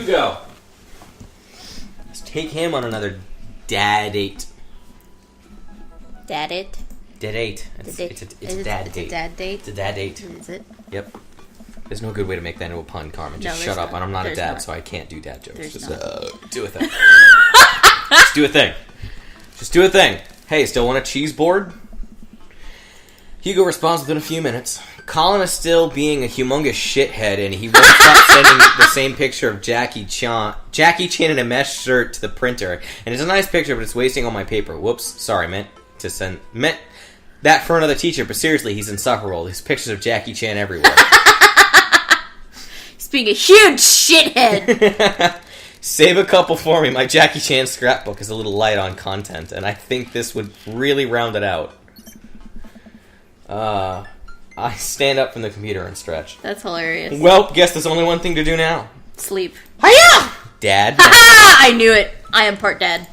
Hugo. Let's take him on another dad date. Dad it? Date. It's a dad date. It's a dad date? It's a dad date. Is it? Yep. There's no good way to make that into a pun, Carmen. Just shut up. And I'm not a dad, so I can't do dad jokes. Just do a thing. Just do a thing. Just do a thing. Hey, still want a cheeseboard? Hugo responds within a few minutes. Colin is still being a humongous shithead, and he won't stop sending the same picture of Jackie Chan in a mesh shirt to the printer. And it's a nice picture, but it's wasting all my paper. Whoops. Sorry, meant that for another teacher, but seriously, he's insufferable. There's pictures of Jackie Chan everywhere. He's being a huge shithead. Save a couple for me. My Jackie Chan scrapbook is a little light on content, and I think this would really round it out. I stand up from the computer and stretch. That's hilarious. Well, guess there's only one thing to do now. Sleep. Hiya! Dad. I knew it. I am part dad.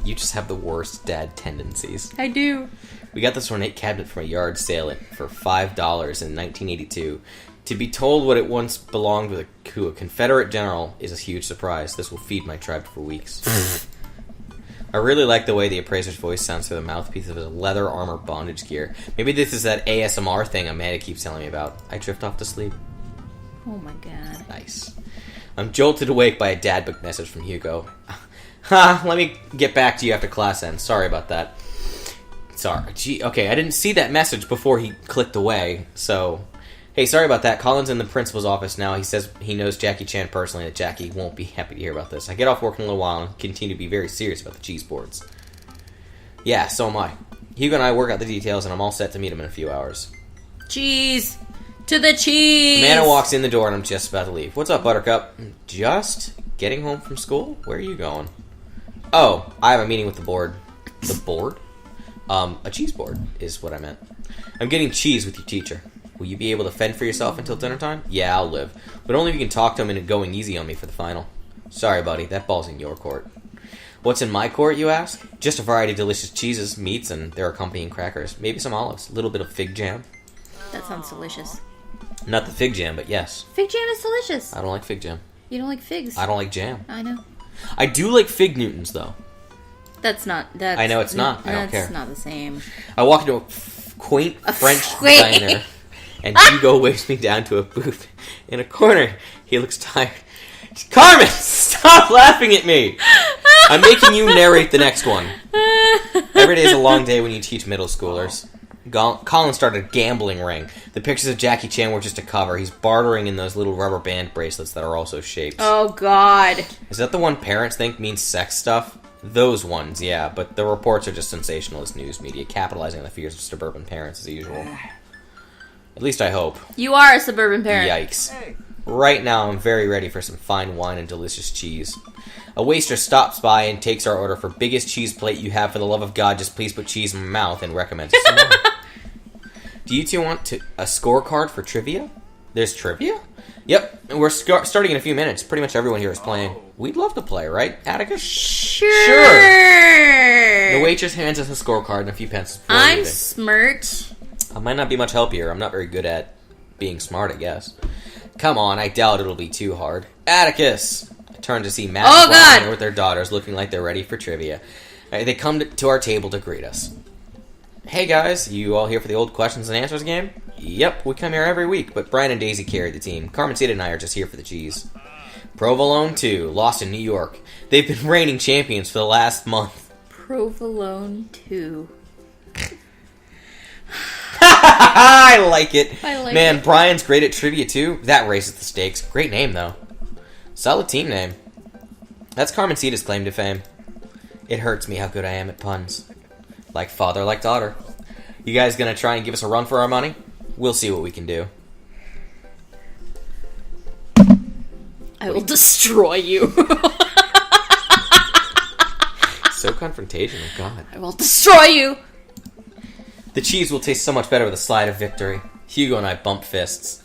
You just have the worst dad tendencies. I do. We got this ornate cabinet from a yard sale for $5 in 1982. To be told what it once belonged to a Confederate general is a huge surprise. This will feed my tribe for weeks. I really like the way the appraiser's voice sounds through the mouthpiece of his leather armor bondage gear. Maybe this is that ASMR thing Amanda keeps telling me about. I drift off to sleep. Oh my god. Nice. I'm jolted awake by a dad book message from Hugo. Let me get back to you after class ends. Sorry about that. Sorry. Gee, okay, I didn't see that message before he clicked away, so... Hey, sorry about that. Colin's in the principal's office now. He says he knows Jackie Chan personally, that Jackie won't be happy to hear about this. I get off work in a little while and continue to be very serious about the cheeseboards. Yeah, so am I. Hugo and I work out the details, and I'm all set to meet him in a few hours. Cheese! To the cheese! Amanda walks in the door, and I'm just about to leave. What's up, Buttercup? Just getting home from school? Where are you going? Oh, I have a meeting with the board. The board? A cheese board is what I meant. I'm getting cheese with your teacher. Will you be able to fend for yourself until dinner time? Yeah, I'll live. But only if you can talk to him into going easy on me for the final. Sorry, buddy. That ball's in your court. What's in my court, you ask? Just a variety of delicious cheeses, meats, and their accompanying crackers. Maybe some olives. A little bit of fig jam. That sounds delicious. Not the fig jam, but yes. Fig jam is delicious. I don't like fig jam. You don't like figs? I don't like jam. I know. I do like fig Newtons, though. That's not... I know it's not. I don't care. That's not the same. I walk into a quaint French diner... And Hugo waves me down to a booth in a corner. He looks tired. Carmen, stop laughing at me! I'm making you narrate the next one. Every day is a long day when you teach middle schoolers. Colin started a gambling ring. The pictures of Jackie Chan were just a cover. He's bartering in those little rubber band bracelets that are also shapes. Oh, God. Is that the one parents think means sex stuff? Those ones, yeah. But the reports are just sensationalist news media, capitalizing on the fears of suburban parents as usual. At least I hope. You are a suburban parent. Yikes. Right now, I'm very ready for some fine wine and delicious cheese. A waiter stops by and takes our order for biggest cheese plate you have. For the love of God, just please put cheese in my mouth, and recommends it some more. Do you two want a scorecard for trivia? There's trivia? Yep, and we're starting in a few minutes. Pretty much everyone here is playing. We'd love to play, right, Atticus? Sure. The waitress hands us a scorecard and a few pencils. I'm smart. I might not be much help here. I'm not very good at being smart, I guess. Come on, I doubt it'll be too hard. Atticus! I turn to see Matt and Brian with their daughters looking like they're ready for trivia. They come to our table to greet us. Hey guys, you all here for the old questions and answers game? Yep, we come here every week, but Brian and Daisy carry the team. Carmencita and I are just here for the cheese. Provolone 2, lost in New York. They've been reigning champions for the last month. Provolone 2. I like it. Man, Brian's great at trivia too. That raises the stakes. Great name though. Solid team name. That's Carmencita's claim to fame. It hurts me how good I am at puns. Like father, like daughter. You guys gonna try and give us a run for our money? We'll see what we can do. I will destroy you. So confrontational, God. I will destroy you. The cheese will taste so much better with a slide of victory. Hugo and I bump fists.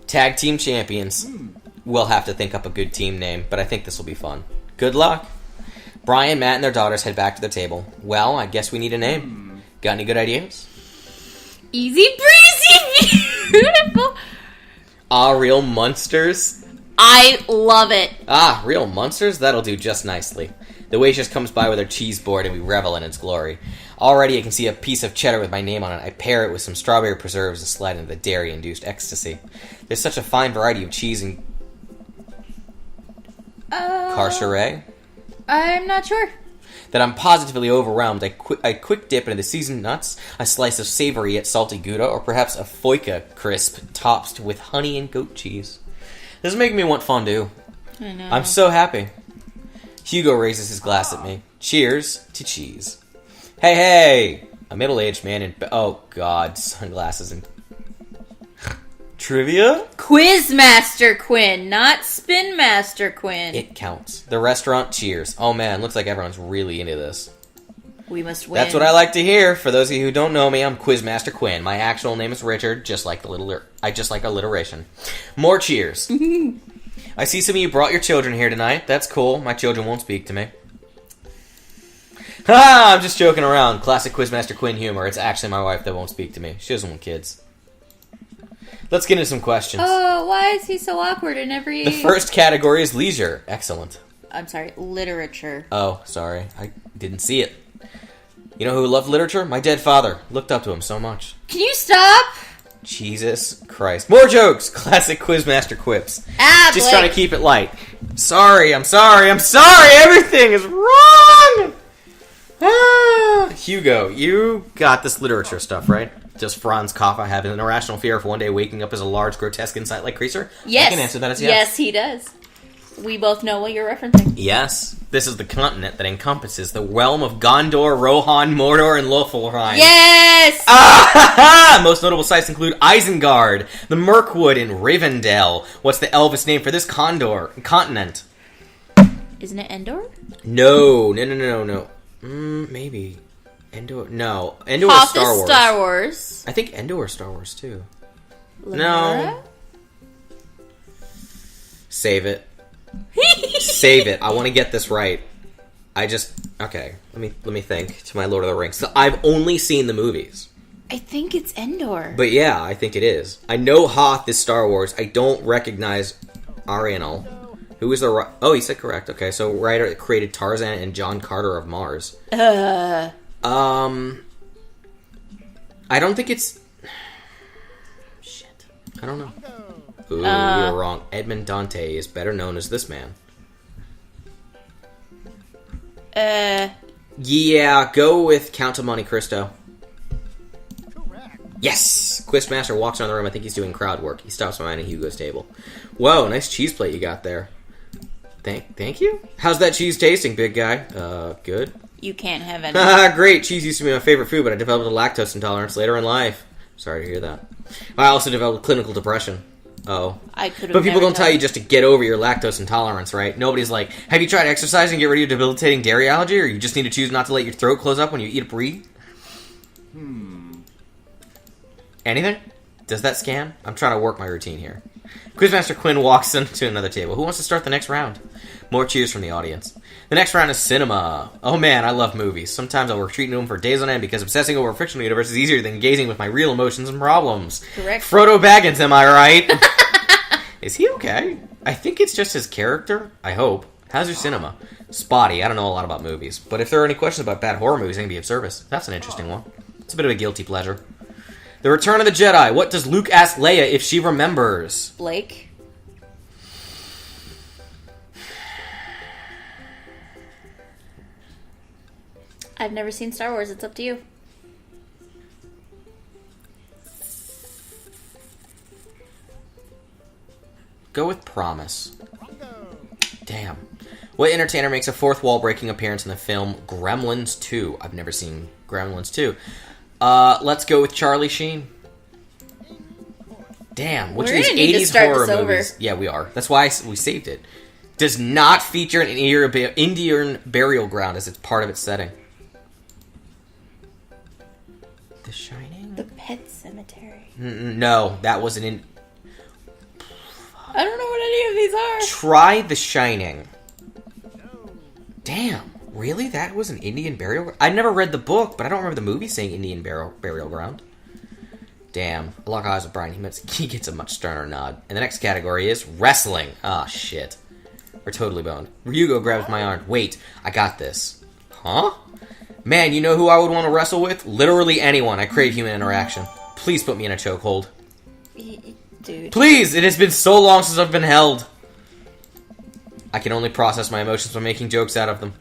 Tag team champions. We'll have to think up a good team name, but I think this will be fun. Good luck. Brian, Matt, and their daughters head back to the table. Well, I guess we need a name. Got any good ideas? Easy breezy, beautiful. Real monsters. I love it. Ah, real monsters? That'll do just nicely. The waitress comes by with her cheese board and we revel in its glory. Already I can see a piece of cheddar with my name on it. I pair it with some strawberry preserves and slide into the dairy-induced ecstasy. There's such a fine variety of cheese and... Carcere? I'm not sure. That I'm positively overwhelmed. I quick dip into the seasoned nuts, a slice of savory yet salty Gouda, or perhaps a Foika crisp topped with honey and goat cheese. This is making me want fondue. I know. I'm so happy. Hugo raises his glass at me. Cheers to cheese. Hey, hey! A middle-aged man in... Oh, God. Sunglasses and... Trivia? Quizmaster Quinn, not Spin Master Quinn. It counts. The restaurant cheers. Oh, man. Looks like everyone's really into this. We must win. That's what I like to hear. For those of you who don't know me, I'm Quizmaster Quinn. My actual name is Richard, just like I just like alliteration. More cheers. I see some of you brought your children here tonight. That's cool. My children won't speak to me. Ha! I'm just joking around. Classic Quizmaster Quinn humor. It's actually my wife that won't speak to me. She doesn't want kids. Let's get into some questions. Oh, why is he so awkward in every... The first category is leisure. Excellent. I'm sorry, literature. Oh, sorry. I didn't see it. You know who loved literature? My dead father. Looked up to him so much. Can you stop? Jesus Christ. More jokes! Classic Quizmaster quips. Just trying to keep it light. I'm sorry. Everything is wrong! Hugo, you got this literature stuff, right? Does Franz Kafka have an irrational fear of one day waking up as a large, grotesque, insight-like creature? Yes. I can answer that as yes. Yes, he does. We both know what you're referencing. Yes. This is the continent that encompasses the realm of Gondor, Rohan, Mordor, and Lothlorien. Yes! Most notable sites include Isengard, the Mirkwood, and Rivendell. What's the Elvis name for this continent? Isn't it Endor? No. Maybe. Endor. No. Endor is Star Wars. Star Wars. I think Endor is Star Wars, too. Lenora? No. Save it. Save it. I want to get this right. Okay. Let me think to my Lord of the Rings. So I've only seen the movies. I think it's Endor. But yeah, I think it is. I know Hoth is Star Wars. I don't recognize Arianel. Who is the... Oh, he said correct. Okay, so writer that created Tarzan and John Carter of Mars. I don't think it's... Shit. I don't know. Ooh, you were wrong. Edmond Dante is better known as this man. Yeah, go with Count of Monte Cristo. Yes! Quizmaster walks around the room. I think he's doing crowd work. He stops behind Hugo's table. Whoa, nice cheese plate you got there. Thank you? How's that cheese tasting, big guy? Good. You can't have any. Great. Cheese used to be my favorite food, but I developed a lactose intolerance later in life. Sorry to hear that. I also developed clinical depression. Oh. But people don't tell you just to get over your lactose intolerance, right? Nobody's like, have you tried exercising to get rid of your debilitating dairy allergy, or you just need to choose not to let your throat close up when you eat or breathe? Anything? Does that scan? I'm trying to work my routine here. Quizmaster Quinn walks into another table. Who wants to start the next round? More cheers from the audience. The next round is cinema. Oh man, I love movies. Sometimes I'll retreat into them for days on end because obsessing over a fictional universe is easier than engaging with my real emotions and problems. Correct. Frodo Baggins, am I right? Is he okay? I think it's just his character. I hope. How's your cinema? Spotty. I don't know a lot about movies. But if there are any questions about bad horror movies, I can be of service. That's an interesting one. It's a bit of a guilty pleasure. The Return of the Jedi. What does Luke ask Leia if she remembers? Blake? I've never seen Star Wars. It's up to you. Go with Promise. Damn. What entertainer makes a fourth wall-breaking appearance in the film Gremlins 2? I've never seen Gremlins 2. Let's go with Charlie Sheen. Damn, which of these 80s horror movies... Yeah, we are. That's why we saved it. Does not feature an Indian burial ground as it's part of its setting. The Shining? The Pet Cemetery. No, that wasn't in... I don't know what any of these are. Try The Shining. Damn, really? That was an Indian burial ground? I never read the book, but I don't remember the movie saying Indian burial ground. Damn. I lock eyes with Brian. He gets a much sterner nod. And the next category is wrestling. Ah, shit. We're totally boned. Ryugo grabs my arm. Wait, I got this. Huh? Man, you know who I would want to wrestle with? Literally anyone. I crave human interaction. Please put me in a chokehold. Dude. Please! It has been so long since I've been held. I can only process my emotions by making jokes out of them.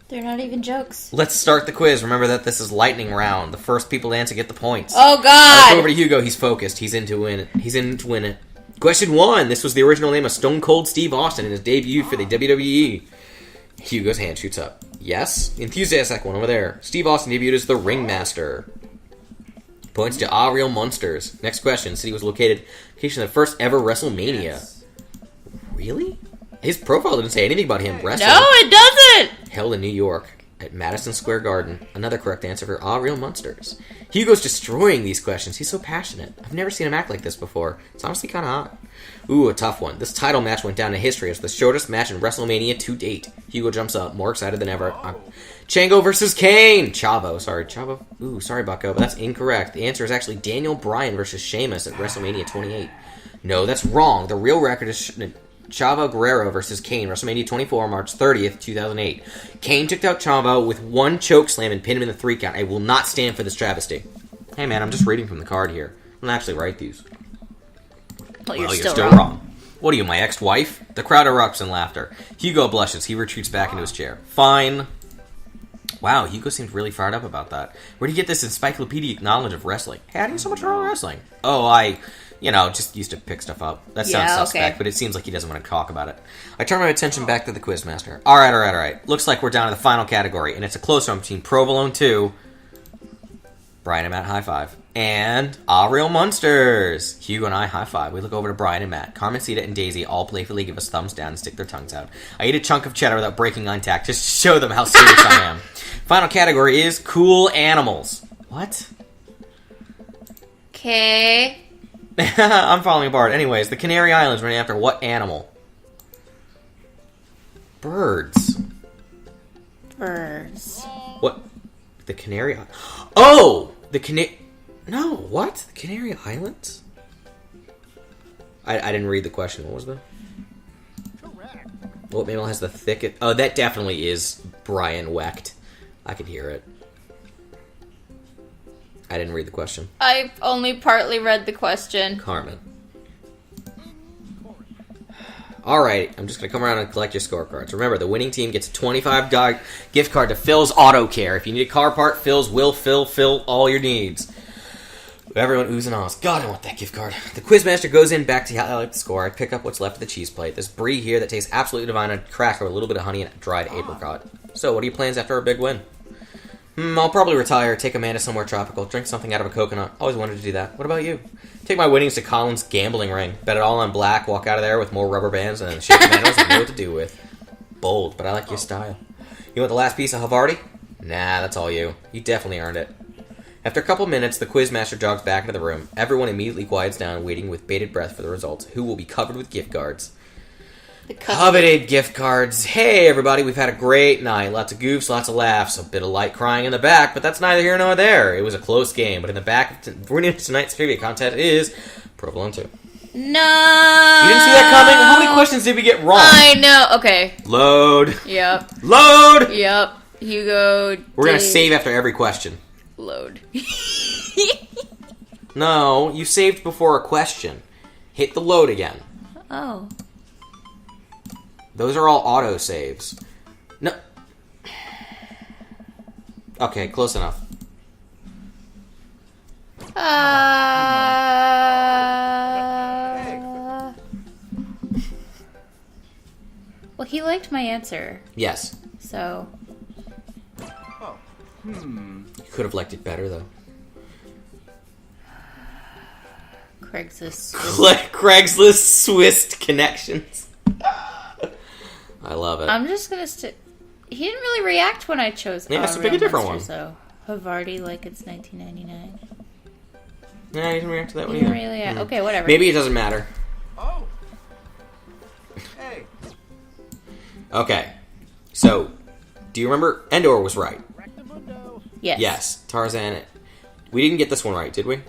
They're not even jokes. Let's start the quiz. Remember that this is lightning round. The first people to answer get the points. Oh, God! I look over to Hugo. He's focused. He's in to win it. Question 1. This was the original name of Stone Cold Steve Austin in his debut for the WWE. Hugo's hand shoots up. Yes. Enthusiastic one over there. Steve Austin debuted as the Ringmaster. Points to Real Monsters. Next question. City was location of the first ever WrestleMania. Yes. Really? His profile didn't say anything about him wrestling. No, it doesn't! Held in New York at Madison Square Garden. Another correct answer for Real Monsters. Hugo's destroying these questions. He's so passionate. I've never seen him act like this before. It's honestly kind of hot. Ooh, a tough one. This title match went down in history as the shortest match in WrestleMania to date. Hugo jumps up, more excited than ever. Chango versus Kane! Chavo. Ooh, sorry, Bucko, but that's incorrect. The answer is actually Daniel Bryan versus Sheamus at WrestleMania 28. No, that's wrong. The real record is Chavo Guerrero versus Kane, WrestleMania 24, March 30th, 2008. Kane took out Chavo with one choke slam and pinned him in the 3 count. I will not stand for this travesty. Hey, man, I'm just reading from the card here. I'm going to actually write these. Well, you're still wrong. What are you, my ex-wife? The crowd erupts in laughter. Hugo blushes. He retreats back into his chair. Fine. Wow, Hugo seems really fired up about that. Where do you get this encyclopedic knowledge of wrestling? Hey, how do you know so much about wrestling? Oh, I just used to pick stuff up. That sounds suspect, but it seems like he doesn't want to talk about it. I turn my attention back to the Quizmaster. All right. Looks like we're down to the final category, and it's a close one between Provolone 2, Brian and Matt high five, and Real Monsters. Hugo and I high five. We look over to Brian and Matt. Carmencita and Daisy all playfully give us thumbs down and stick their tongues out. I eat a chunk of cheddar without breaking eye contact just to show them how serious I am. Final category is cool animals. What? Okay. I'm falling apart. Anyways, the Canary Islands running after what animal? Birds. What? The Canary... Oh! The Canary... No, what? The Canary Islands? I didn't read the question. What was the... Correct. What mammal has the thickest... Oh, that definitely is Brian Wecht. I could hear it. I didn't read the question. I only partly read the question. Carmen. Alright, I'm just going to come around and collect your scorecards. Remember, the winning team gets a $25 gift card to Phil's Auto Care. If you need a car part, Phil's will fill all your needs. Everyone oohs and ahs. God, I want that gift card. The Quizmaster goes in back to highlight the score. I pick up what's left of the cheese plate. This brie here that tastes absolutely divine, a cracker with a little bit of honey and a dried apricot. So, what are your plans after a big win? I'll probably retire, take Amanda somewhere tropical, drink something out of a coconut. Always wanted to do that. What about you? Take my winnings to Colin's gambling ring. Bet it all on black, walk out of there with more rubber bands, and then shake Amanda's and know what to do with. Bold, but I like your style. You want the last piece of Havarti? Nah, that's all you. You definitely earned it. After a couple minutes, the Quizmaster jogs back into the room. Everyone immediately quiets down, waiting with bated breath for the results, who will be covered with gift cards. Coveted gift cards. Hey, everybody, we've had a great night. Lots of goofs, lots of laughs, a bit of light crying in the back, but that's neither here nor there. It was a close game, but in the back of tonight's trivia contest is Provolone 2. No! You didn't see that coming? How many questions did we get wrong? I know. Okay. Load. Yep. Load! Yep. Hugo. We're going to save after every question. Load. No, you saved before a question. Hit the load again. Oh. Those are all auto saves. No. Okay, close enough. Well, he liked my answer. Yes. So. You could have liked it better, though. Craigslist Swiss connections. I love it. I'm just gonna he didn't really react when I chose. Yeah, so pick a different one. So Havarti, like it's 1999. Yeah, he didn't react to that one either. Really, Okay, whatever. Maybe it doesn't matter. Oh. Hey. Okay. So, do you remember Endor was right? Yes. Yes. Tarzan. We didn't get this one right, did we?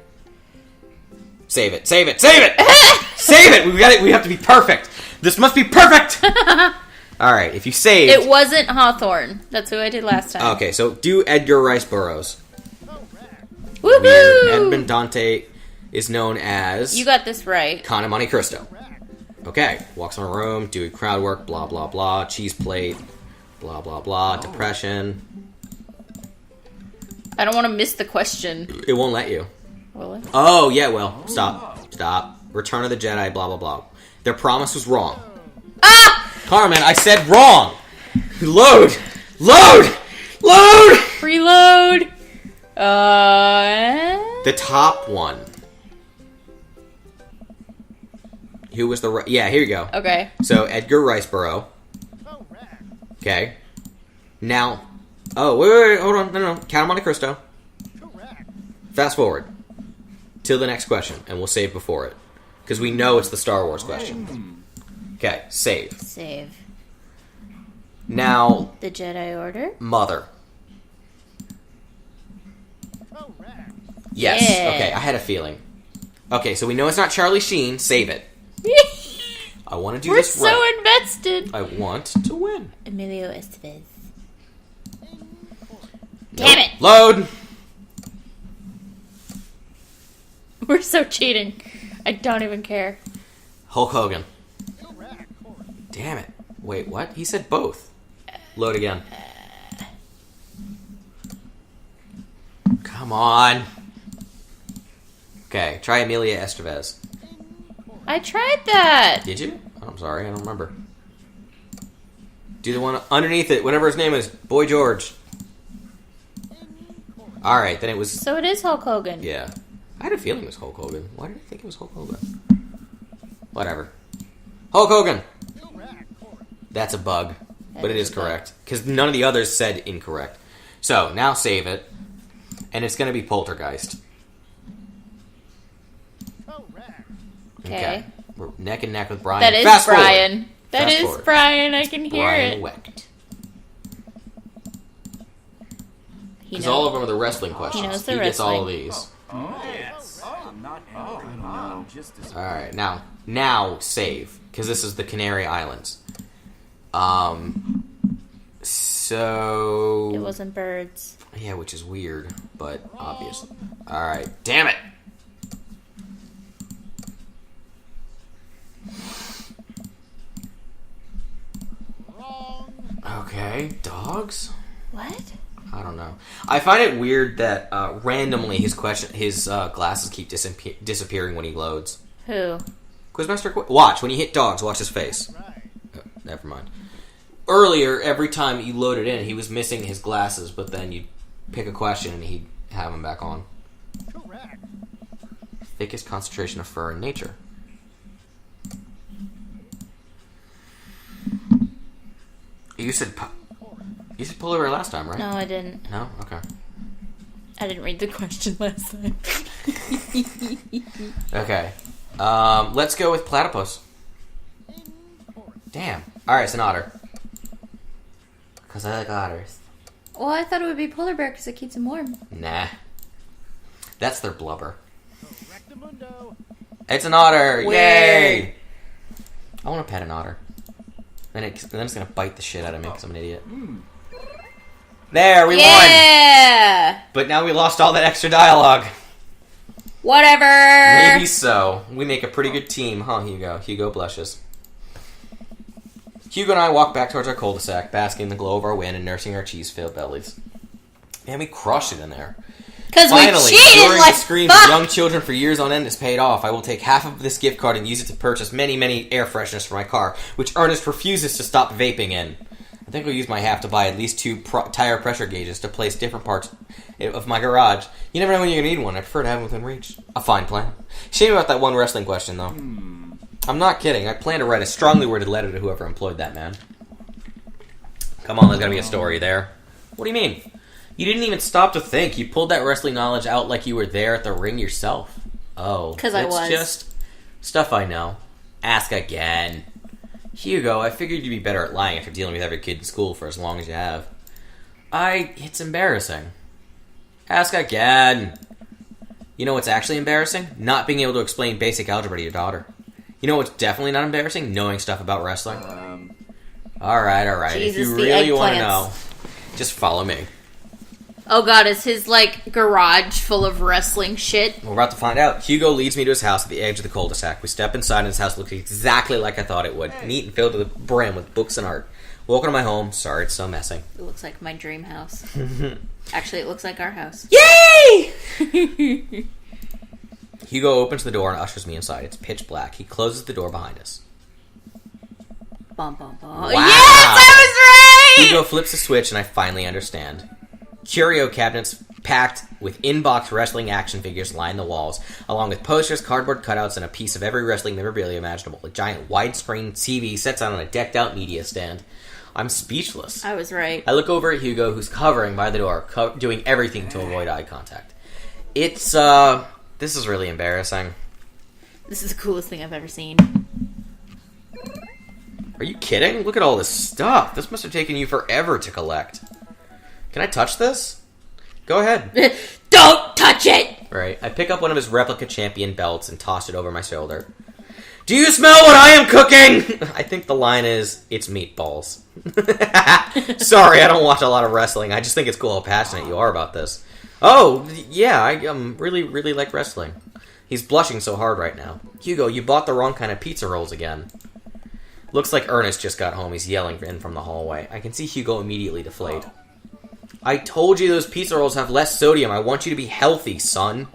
Save it. Save it. Save it. Save it. We got it. We have to be perfect. This must be perfect. All right. If you saved, it wasn't Hawthorne. That's who I did last time. Okay, so do Edgar Rice Burroughs. Woohoo! Weird. Edmond Dante is known as... You got this right. Count of Monte Cristo. Okay. Walks in a room, doing crowd work, blah, blah, blah. Cheese plate, blah, blah, blah. Depression. I don't want to miss the question. It won't let you. Will it? Oh, yeah, well. Stop. Stop. Return of the Jedi, blah, blah, blah. Their promise was wrong. Ah! Carmen, I said wrong! Load! Load! Load! Reload! The top one. Who was the... Yeah, here you go. Okay. So, Edgar Rice Burroughs. Okay. Now... Oh, wait, hold on. No. Count of Monte Cristo. Fast forward. Till the next question, and we'll save before it. Because we know it's the Star Wars question. Okay, save. Save. Now... The Jedi Order? Mother. Yes. Yeah. Okay, I had a feeling. Okay, so we know it's not Charlie Sheen. Save it. I want to do this right. We're so invested. I want to win. Emilio Estevez. Damn it! Load! We're so cheating. I don't even care. Hulk Hogan. Damn it. Wait, what? He said both. Load again. Come on. Okay, try Amelia Estevez. I tried that. Did you? Oh, I'm sorry, I don't remember. Do the one underneath it, whatever his name is. Boy George. Alright, then it was... So it is Hulk Hogan. Yeah. I had a feeling it was Hulk Hogan. Why did I think it was Hulk Hogan? Whatever. Hulk Hogan! That's a bug. But it is correct. Because none of the others said incorrect. So, now save it. And it's going to be Poltergeist. Okay. We're neck and neck with Brian. That is Fast Brian. Forward. That Fast is forward. Brian. I can hear Brian it. Wecht. He Because knows. all of them are the wrestling questions. He knows the gets all of wrestling. these. Yes. I'm not angry. I don't know. Just as Alright, now save. Because this is the Canary Islands. So... It wasn't birds. Yeah, which is weird, but obvious. Alright, damn it! Okay, dogs? What? I don't know. I find it weird that randomly his glasses keep disappearing when he loads. Who? Quizmaster watch, when you hit dogs, watch his face. Oh, never mind. Earlier, every time you loaded in, he was missing his glasses, but then you'd pick a question and he'd have them back on. correct. Thickest concentration of fur in nature. You said polar bear last time, right? No, I didn't. No? Okay. I didn't read the question last time. Okay. Let's go with platypus. Damn. Alright, it's an otter. Because I like otters. Well, I thought it would be polar bear because it keeps them warm. Nah. That's their blubber. Correctamundo. It's an otter! Where? Yay! I want to pet an otter. Then it's going to bite the shit out of me because I'm an idiot. There, we won! Yeah! But now we lost all that extra dialogue. Whatever! Maybe so. We make a pretty good team, huh, Hugo? Hugo blushes. Hugo and I walk back towards our cul-de-sac, basking in the glow of our win and nursing our cheese-filled bellies. Man, we crushed it in there. Because we Finally, cheated during like the screams of young children for years on end has paid off. I will take half of this gift card and use it to purchase many, many air fresheners for my car, which Ernest refuses to stop vaping in. I think I'll use my half to buy at least 2 tire pressure gauges to place different parts of my garage. You never know when you're going to need one. I prefer to have them within reach. A fine plan. Shame about that one wrestling question, though. I'm not kidding. I plan to write a strongly worded letter to whoever employed that man. Come on, there's got to be a story there. What do you mean? You didn't even stop to think. You pulled that wrestling knowledge out like you were there at the ring yourself. Oh. Because I was. It's just stuff I know. Ask again. Hugo, I figured you'd be better at lying after dealing with every kid in school for as long as you have. It's embarrassing. Ask again. You know what's actually embarrassing? Not being able to explain basic algebra to your daughter. You know what's definitely not embarrassing? Knowing stuff about wrestling. Alright. Jesus, if you really want to know, just follow me. Oh god, is his, garage full of wrestling shit? We're about to find out. Hugo leads me to his house at the edge of the cul-de-sac. We step inside and his house looks exactly like I thought it would. Neat and filled to the brim with books and art. Welcome to my home. Sorry, it's so messy. It looks like my dream house. Actually, it looks like our house. Yay! Hugo opens the door and ushers me inside. It's pitch black. He closes the door behind us. Bum, bum, bum. Wow. Yes, I was right! Hugo flips the switch and I finally understand. Curio cabinets packed with in-box wrestling action figures line the walls, along with posters, cardboard cutouts, and a piece of every wrestling memorabilia imaginable. A giant widescreen TV sets out on a decked-out media stand. I'm speechless. I was right. I look over at Hugo, who's hovering by the door, doing everything to avoid eye contact. This is really embarrassing. This is the coolest thing I've ever seen. Are you kidding? Look at all this stuff. This must have taken you forever to collect. Can I touch this? Go ahead. Don't touch it! Right. I pick up one of his replica champion belts and toss it over my shoulder. Do you smell what I am cooking? I think the line is, it's meatballs. Sorry, I don't watch a lot of wrestling. I just think it's cool how passionate you are about this. Oh, yeah, I really, really like wrestling. He's blushing so hard right now. Hugo, you bought the wrong kind of pizza rolls again. Looks like Ernest just got home. He's yelling in from the hallway. I can see Hugo immediately deflate. I told you those pizza rolls have less sodium. I want you to be healthy, son.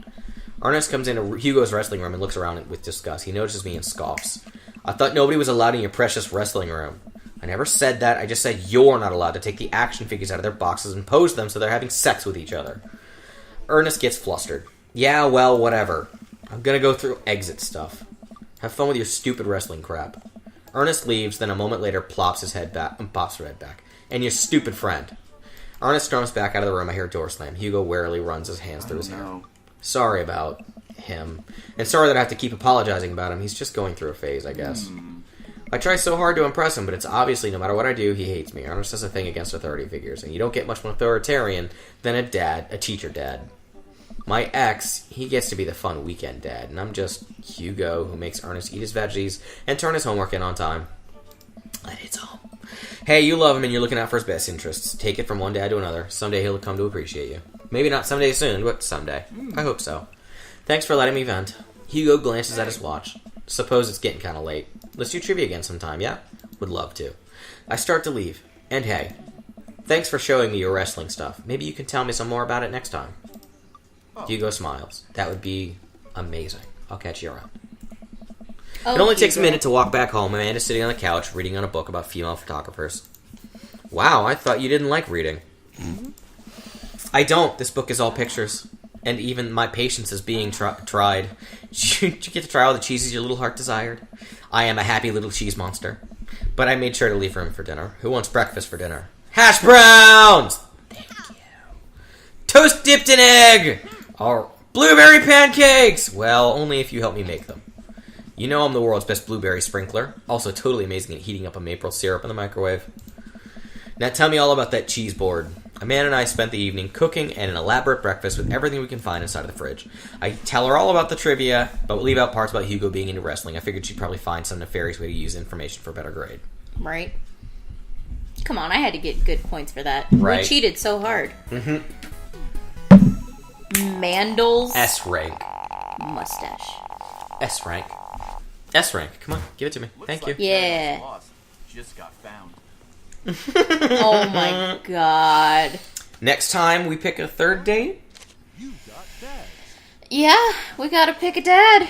Ernest comes into Hugo's wrestling room and looks around with disgust. He notices me and scoffs. I thought nobody was allowed in your precious wrestling room. I never said that. I just said you're not allowed to take the action figures out of their boxes and pose them so they're having sex with each other. Ernest gets flustered. Yeah, well, whatever. I'm gonna go through exit stuff. Have fun with your stupid wrestling crap. Ernest leaves, then a moment later pops his head back. And your stupid friend. Ernest storms back out of the room. I hear a door slam. Hugo warily runs his hands through his hair. Sorry about him. And sorry that I have to keep apologizing about him. He's just going through a phase, I guess. I try so hard to impress him, but it's obviously no matter what I do, he hates me. Ernest has a thing against authority figures, and you don't get much more authoritarian than a teacher dad. My ex, he gets to be the fun weekend dad, and I'm just Hugo, who makes Ernest eat his veggies and turn his homework in on time. And it's home. Hey, you love him and you're looking out for his best interests. Take it from one dad to another. Someday he'll come to appreciate you. Maybe not someday soon, but someday. I hope so. Thanks for letting me vent. Hugo glances at his watch. Suppose it's getting kind of late. Let's do trivia again sometime, yeah? Would love to. I start to leave. And hey, thanks for showing me your wrestling stuff. Maybe you can tell me some more about it next time. Hugo smiles. That would be amazing. I'll catch you around. It only takes a minute to walk back home. Amanda's sitting on the couch reading on a book about female photographers. Wow, I thought you didn't like reading. I don't. This book is all pictures. And even my patience is being tried. Did you get to try all the cheeses your little heart desired? I am a happy little cheese monster. But I made sure to leave room for dinner. Who wants breakfast for dinner? Hash browns! Thank you. Toast dipped in egg! Or blueberry pancakes! Well, only if you help me make them. You know I'm the world's best blueberry sprinkler. Also totally amazing at heating up a maple syrup in the microwave. Now tell me all about that cheeseboard. Amanda and I spent the evening cooking and an elaborate breakfast with everything we can find inside of the fridge. I tell her all about the trivia, but we'll leave out parts about Hugo being into wrestling. I figured she'd probably find some nefarious way to use information for a better grade. Right. Come on, I had to get good points for that. Right. We cheated so hard. Mandel's S rank. mustache. S rank. S rank. Come on, give it to me. Thank you. Yeah. Just got found. Oh my god. Next time we pick a third date? You got dads. Yeah, we gotta pick a dad.